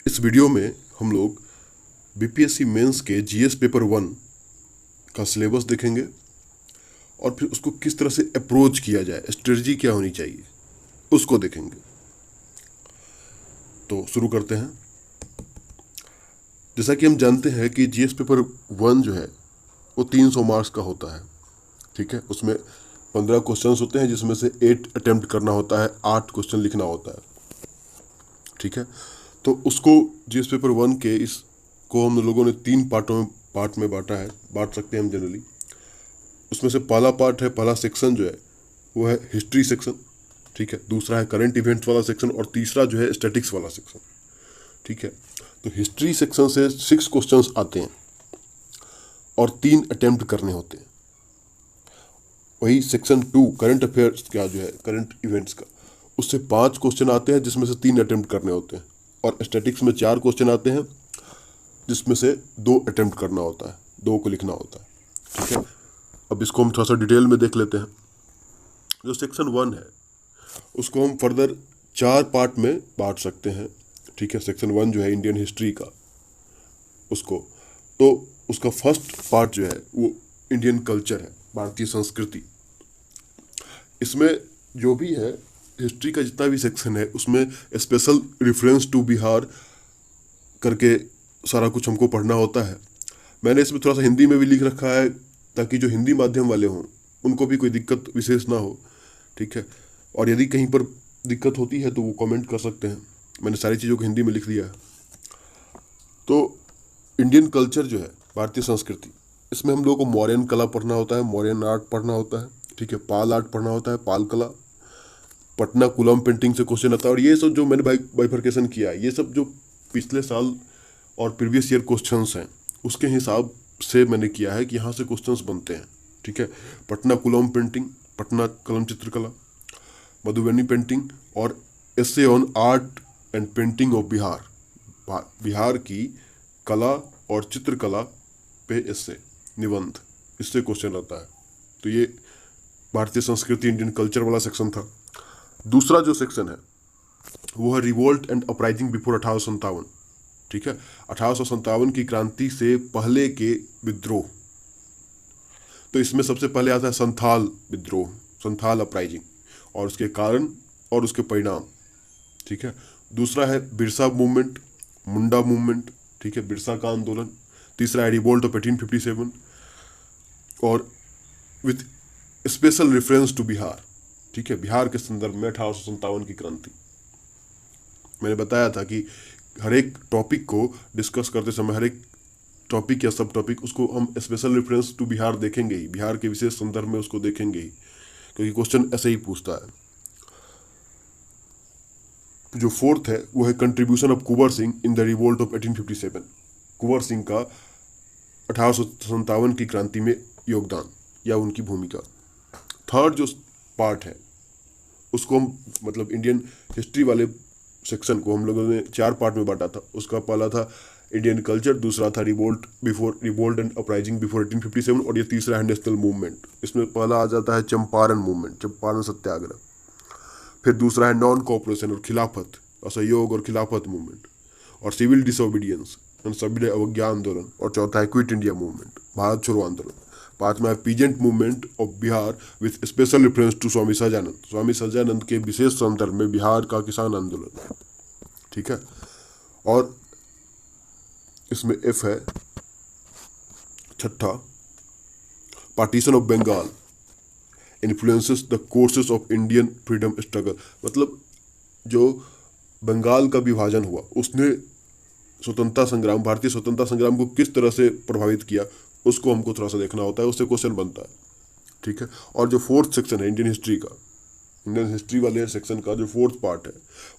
इस वीडियो में हम लोग बीपीएससी मेंस के जीएस पेपर 1 का सिलेबस देखेंगे और फिर उसको किस तरह से अप्रोच किया जाए, स्ट्रेटजी क्या होनी चाहिए, उसको देखेंगे। तो शुरू करते हैं। जैसा कि हम जानते हैं कि जीएस पेपर 1 जो है वो 300 मार्क्स का होता है। ठीक है, उसमें 15 क्वेश्चंस होते हैं जिसमें से 8 अटेम्प्ट करना होता है, 8 क्वेश्चन लिखना होता है। ठीक है, तो उसको जीएस पेपर 1 के इसको हम लोगों ने 3 पार्ट में बांटा है, बांट सकते हैं हम जनरली। उसमें से पहला पार्ट है, पहला सेक्शन जो है वो है हिस्ट्री सेक्शन। ठीक है, दूसरा है करंट इवेंट्स वाला सेक्शन और तीसरा जो है स्टैटिक्स वाला सेक्शन। ठीक है, तो हिस्ट्री सेक्शन से 6 क्वेश्चंस आते हैं और 3 अटेम्प्ट करने होते हैं। वही सेक्शन 2 करंट अफेयर्स का जो है, करंट इवेंट्स का, उससे 5 क्वेश्चन आते हैं जिसमें से 3 अटेम्प्ट करने होते हैं। और स्टैटिक्स में 4 क्वेश्चन आते हैं जिसमें से 2 अटेम्प्ट करना होता है, 2 को लिखना होता है। ठीक है, अब इसको हम थोड़ा सा डिटेल में देख लेते हैं। जो सेक्शन 1 है उसको हम फर्दर 4 पार्ट में बांट सकते हैं। ठीक है, सेक्शन 1 जो है इंडियन हिस्ट्री का, उसको तो उसका फर्स्ट पार्ट जो है वो इंडियन कल्चर है, भारतीय संस्कृति। इसमें जो भी है हिस्ट्री का जितना भी सेक्शन है उसमें स्पेशल रेफरेंस टू बिहार करके सारा कुछ हमको पढ़ना होता है। मैंने इसमें थोड़ा सा हिंदी में भी लिख रखा है ताकि जो हिंदी माध्यम वाले हों उनको भी कोई दिक्कत विशेष ना हो। ठीक है, और यदि कहीं पर दिक्कत होती है तो वो कमेंट कर सकते हैं। मैंने सारी चीज़ों को हिंदी में लिख दिया है। तो इंडियन कल्चर जो है, भारतीय संस्कृति, इसमें हम लोग को मौर्यन कला पढ़ना होता है, मौर्यन आर्ट पढ़ना होता है। ठीक है, पाल आर्ट पढ़ना होता है, पाल कला, पटना कुलम पेंटिंग से क्वेश्चन आता है। और ये सब जो मैंने बाइफरकेशन किया है, ये सब जो पिछले साल और प्रीवियस ईयर क्वेश्चंस हैं उसके हिसाब से मैंने किया है कि यहाँ से क्वेश्चंस बनते हैं। ठीक है, पटना कुलम पेंटिंग, पटना कलम चित्रकला, मधुबनी पेंटिंग और essay on art and painting of Bihar, Bihar की कला और चित्रकला पे एसे, निबंध, इससे क्वेश्चन आता है। तो ये भारतीय संस्कृति इंडियन कल्चर वाला सेक्शन था। दूसरा जो सेक्शन है वो है रिवोल्ट एंड अपराइजिंग बिफोर 1857। ठीक है, 1857 की क्रांति से पहले के विद्रोह। तो इसमें सबसे पहले आता है संथाल विद्रोह, संथाल अपराइजिंग, और उसके कारण और उसके परिणाम। ठीक है, दूसरा है बिरसा मूवमेंट, मुंडा मूवमेंट। ठीक है, बिरसा का आंदोलन। तीसरा है रिवोल्ट ऑफ 1857 और with special reference to Bihar. ठीक है, बिहार के संदर्भ में 1857 की क्रांति। मैंने बताया था कि हर एक टॉपिक को डिस्कस करते समय, हर एक टॉपिक या सब टॉपिक, उसको हम स्पेशल रेफरेंस टू बिहार देखेंगे ही, बिहार के विशेष संदर्भ में उसको देखेंगे ही, क्योंकि क्वेश्चन ऐसे ही पूछता है। जो फोर्थ है वो है contribution of Kunwar Singh in the revolt of 1857। Kunwar Singh का 1857 की क्रांति में योगदान या उनकी भूमिका। थर्ड जो पार्ट है उसको हम, मतलब इंडियन हिस्ट्री वाले सेक्शन को हम लोगों ने 4 पार्ट में बांटा था। उसका पहला था इंडियन कल्चर, दूसरा था रिवोल्ट एंड अपराइजिंग बिफोर 1857 और ये तीसरा है नेशनल मूवमेंट। इसमें पहला आ जाता है चंपारण मूवमेंट, चंपारण सत्याग्रह। फिर दूसरा है नॉन कोऑपरेशन और खिलाफत, असहयोग और खिलाफत मूवमेंट, और सिविल डिसोबीडियंस, सभ्य अवज्ञा आंदोलन, और चौथा है क्विट इंडिया मूवमेंट, भारत छोड़ो आंदोलन। पांचवा है peasant movement of Bihar with special reference to Swami Sahajanand, Swami Sahajanand के विशेष संदर्भ में बिहार का किसान आंदोलन। ठीक है, और इसमें एफ है छठा, partition of Bengal influences the courses of Indian freedom struggle. मतलब जो बंगाल का विभाजन हुआ उसने स्वतंत्रता संग्राम, भारतीय स्वतंत्रता संग्राम को किस तरह से प्रभावित किया, उसको हमको थोड़ा सा देखना होता है, उससे क्वेश्चन बनता है। ठीक है, और जो फोर्थ सेक्शन है इंडियन हिस्ट्री का, इंडियन हिस्ट्री वाले सेक्शन का जो फोर्थ पार्ट है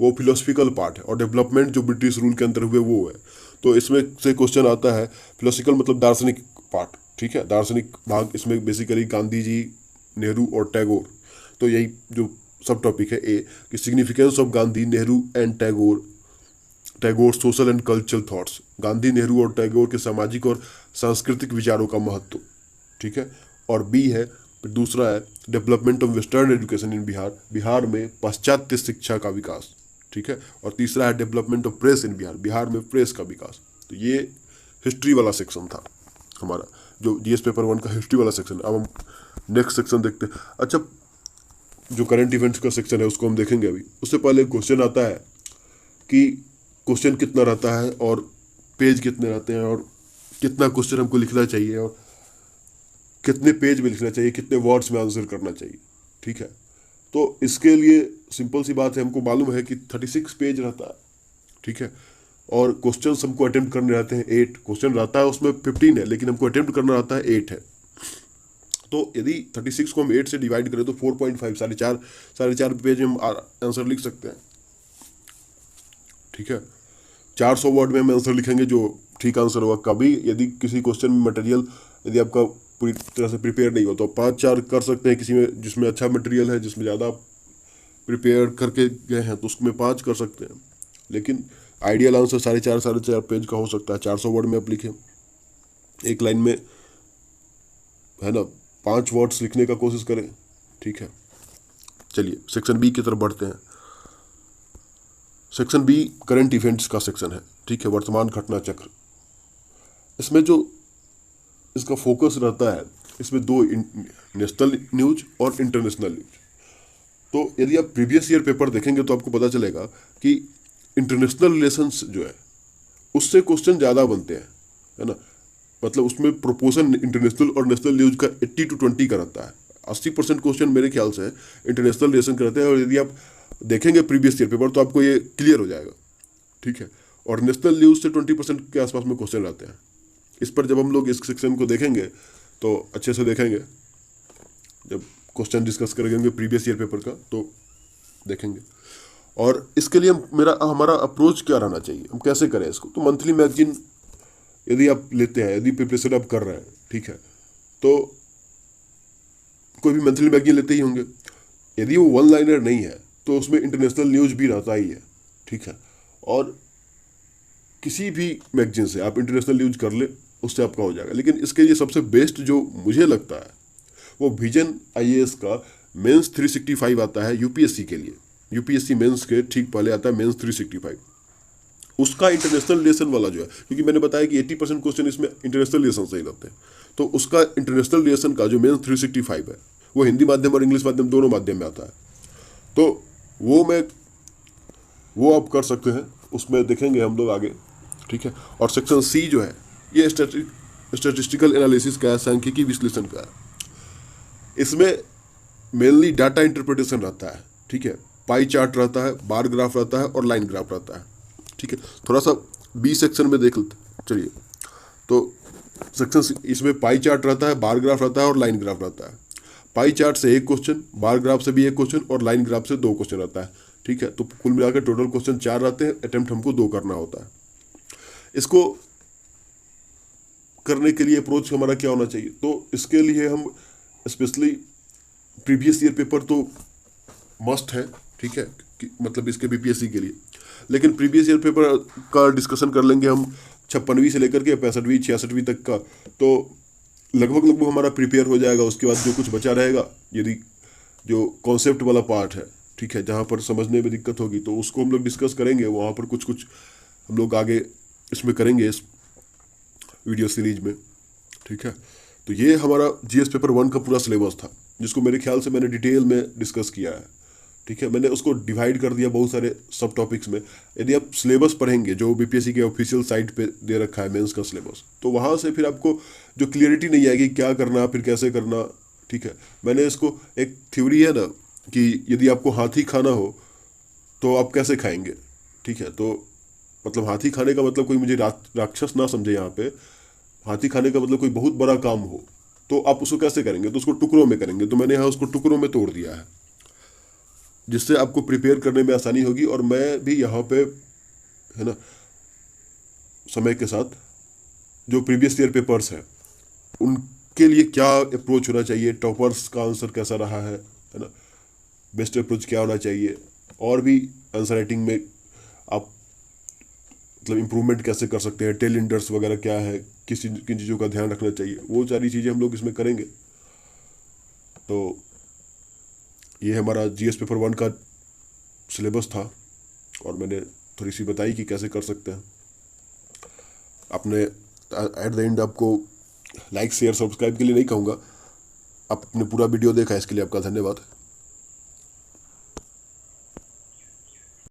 वो फिलोसफिकल पार्ट है, और डेवलपमेंट जो ब्रिटिश रूल के अंदर हुए वो है। तो इसमें से क्वेश्चन आता है फिलोसफिकल, मतलब दार्शनिक पार्ट। ठीक है, दार्शनिक भाग, इसमें बेसिकली गांधी जी, नेहरू और टैगोर। तो यही जो सब टॉपिक है ए, कि significance of Gandhi, Nehru and Tagore, Tagore social and cultural thoughts, Gandhi, Nehru और टैगोर के सामाजिक और सांस्कृतिक विचारों का महत्व। ठीक है, और बी है, दूसरा है development of western education in Bihar, Bihar में पाश्चात्य शिक्षा का विकास। ठीक है। और तीसरा है development of press in Bihar, Bihar में प्रेस का विकास। तो ये हिस्ट्री वाला सेक्शन था हमारा, जो जीएस पेपर 1 का हिस्ट्री वाला सेक्शन। अब हम नेक्स्ट सेक्शन देखते हैं। अच्छा, जो करंट इवेंट्स का सेक्शन है उसको हम देखेंगे अभी। उससे पहले क्वेश्चन आता है कि क्वेश्चन कितना रहता है और पेज कितने रहते हैं और कितना क्वेश्चन हमको लिखना चाहिए और कितने पेज में लिखना चाहिए, कितने वर्ड्स में आंसर करना चाहिए, ठीक है। तो इसके लिए सिंपल सी बात है, हमको मालूम है कि 36 पेज रहता है, ठीक है। और क्वेश्चन हमको अटेम्प्ट करने रहते हैं 8 क्वेश्चन रहता है, उसमें 15 है, लेकिन हमको अटेम्प्ट करना रहता है 8 है। तो यदि 36 को हम 8 से डिवाइड करें तो 4.5 साढ़े चार पेज में हम आंसर लिख सकते हैं, ठीक है। 400 वर्ड में हम आंसर लिखेंगे जो ठीक आंसर होगा। कभी यदि किसी क्वेश्चन में मटेरियल यदि आपका पूरी तरह से प्रिपेयर नहीं हो तो 5-4 कर सकते हैं, किसी में जिसमें अच्छा मटेरियल है, जिसमें ज़्यादा प्रिपेयर करके गए हैं तो उसमें 5 कर सकते हैं। लेकिन आइडियल आंसर साढ़े चार पेज का हो सकता है। 400 वर्ड में आप लिखें, एक लाइन में, है ना, 5 वर्ड्स लिखने का कोशिश करें, ठीक है। चलिए सेक्शन बी की तरफ बढ़ते हैं। सेक्शन बी करंट इवेंट्स का सेक्शन है, ठीक है, वर्तमान घटना चक्र। इसमें जो इसका फोकस रहता है, इसमें 2 नेशनल न्यूज और इंटरनेशनल न्यूज। तो यदि आप प्रीवियस ईयर पेपर देखेंगे तो आपको पता चलेगा कि इंटरनेशनल रिलेशंस जो है उससे क्वेश्चन ज़्यादा बनते हैं, है ना। मतलब उसमें प्रोपोर्शन इंटरनेशनल और नेशनल न्यूज का 80-20 का रहता है। 80% क्वेश्चन मेरे ख्याल से इंटरनेशनल रिलेशन के रहते हैं। और यदि आप देखेंगे प्रीवियस ईयर पेपर तो आपको ये क्लियर हो जाएगा, ठीक है। और नेशनल न्यूज से 20% के आसपास में क्वेश्चन रहते हैं। इस पर जब हम लोग इस सेक्शन को देखेंगे तो अच्छे से देखेंगे, जब क्वेश्चन डिस्कस करेंगे प्रीवियस ईयर पेपर का तो देखेंगे। और इसके लिए हमारा अप्रोच क्या रहना चाहिए, हम कैसे करें इसको। तो मंथली मैगजीन यदि आप लेते हैं, यदि प्रिपरेशन आप कर रहे हैं, ठीक है, तो कोई भी मंथली मैगजीन लेते ही होंगे। यदि वो 1 लाइनर नहीं है तो उसमें इंटरनेशनल न्यूज भी रहता ही है, ठीक है। और किसी भी मैगजीन से आप इंटरनेशनल न्यूज कर ले, उससे आपका हो जाएगा। लेकिन इसके लिए सबसे बेस्ट जो मुझे लगता है वो विजन आईएएस का मेंस 365 आता है यूपीएससी के लिए। यूपीएससी मेंस के ठीक पहले आता है मेंस 365। उसका इंटरनेशनल रिलेशन वाला जो है, क्योंकि मैंने बताया कि 80% क्वेश्चन इसमें इंटरनेशनल रिलेशन से ही रहते हैं, तो उसका इंटरनेशनल रिलेशन का जो मेंस 365 है वो हिंदी माध्यम और इंग्लिश माध्यम दोनों माध्यम में आता है। तो वो आप कर सकते हैं, उसमें देखेंगे हम लोग आगे, ठीक है। और सेक्शन सी जो है ये स्टैटिस्टिकल एनालिसिस का है, सांख्यिकी विश्लेषण का है। इसमें मेनली डाटा इंटरप्रिटेशन रहता है, ठीक है। पाई चार्ट रहता है, बार ग्राफ रहता है और लाइन ग्राफ रहता है, ठीक है। थोड़ा सा बी सेक्शन में देख लेते, चलिए। तो सेक्शन इसमें पाई चार्ट रहता है, बार ग्राफ रहता है और लाइन ग्राफ रहता है। पाई चार्ट से 1 क्वेश्चन, बार ग्राफ से भी 1 क्वेश्चन और लाइन ग्राफ से 2 क्वेश्चन रहता है, ठीक है। तो कुल मिलाकर टोटल क्वेश्चन 4 रहते हैं, अटेम्प्ट हमको 2 करना होता है। इसको करने के लिए अप्रोच हमारा क्या होना चाहिए, तो इसके लिए हम स्पेशली प्रीवियस ईयर पेपर तो मस्ट है, ठीक है, मतलब इसके बीपीएससी के लिए। लेकिन प्रीवियस ईयर पेपर का डिस्कशन कर लेंगे हम 56वीं से लेकर के 65वीं 66वीं तक का, तो लगभग हमारा प्रिपेयर हो जाएगा। उसके बाद जो कुछ बचा रहेगा, यदि जो कॉन्सेप्ट वाला पार्ट है, ठीक है, जहाँ पर समझने में दिक्कत होगी तो उसको हम लोग डिस्कस करेंगे। वहाँ पर कुछ हम लोग आगे इसमें करेंगे इस वीडियो सीरीज में, ठीक है। तो ये हमारा जीएस पेपर 1 का पूरा सिलेबस था, जिसको मेरे ख्याल से मैंने डिटेल में डिस्कस किया है, ठीक है। मैंने उसको डिवाइड कर दिया बहुत सारे सब टॉपिक्स में। यदि आप सिलेबस पढ़ेंगे जो बीपीएससी के ऑफिशियल साइट पे दे रखा है मेंस का सिलेबस, तो वहाँ से फिर आपको जो क्लियरिटी नहीं आएगी क्या करना फिर कैसे करना, ठीक है। मैंने इसको, एक थ्योरी है ना कि यदि आपको हाथी खाना हो तो आप कैसे खाएंगे, ठीक है। तो मतलब हाथी खाने का मतलब कोई मुझे राक्षस ना समझे यहाँ पे। हाथी खाने का मतलब कोई बहुत बड़ा काम हो तो आप उसको कैसे करेंगे, तो उसको टुकड़ों में करेंगे। तो मैंने यहाँ उसको टुकड़ों में तोड़ दिया है, जिससे आपको प्रिपेयर करने में आसानी होगी। और मैं भी यहाँ पे, है ना, समय के साथ जो प्रीवियस ईयर पेपर्स हैं उनके लिए क्या अप्रोच होना चाहिए, टॉपर्स का आंसर कैसा रहा है ना, बेस्ट अप्रोच क्या होना चाहिए, और भी आंसर राइटिंग में आप मतलब इम्प्रूवमेंट कैसे कर सकते हैं, टेल इंडर्स वगैरह क्या है, किन चीज़ों का ध्यान रखना चाहिए, वो सारी चीज़ें हम लोग इसमें करेंगे। तो ये हमारा जीएस पेपर 1 का सिलेबस था। और मैंने थोड़ी सी बताई कि कैसे कर सकते हैं। आपने एट द एंड आपको लाइक शेयर सब्सक्राइब के लिए नहीं कहूँगा, आपने पूरा वीडियो देखा, इसके लिए आपका धन्यवाद।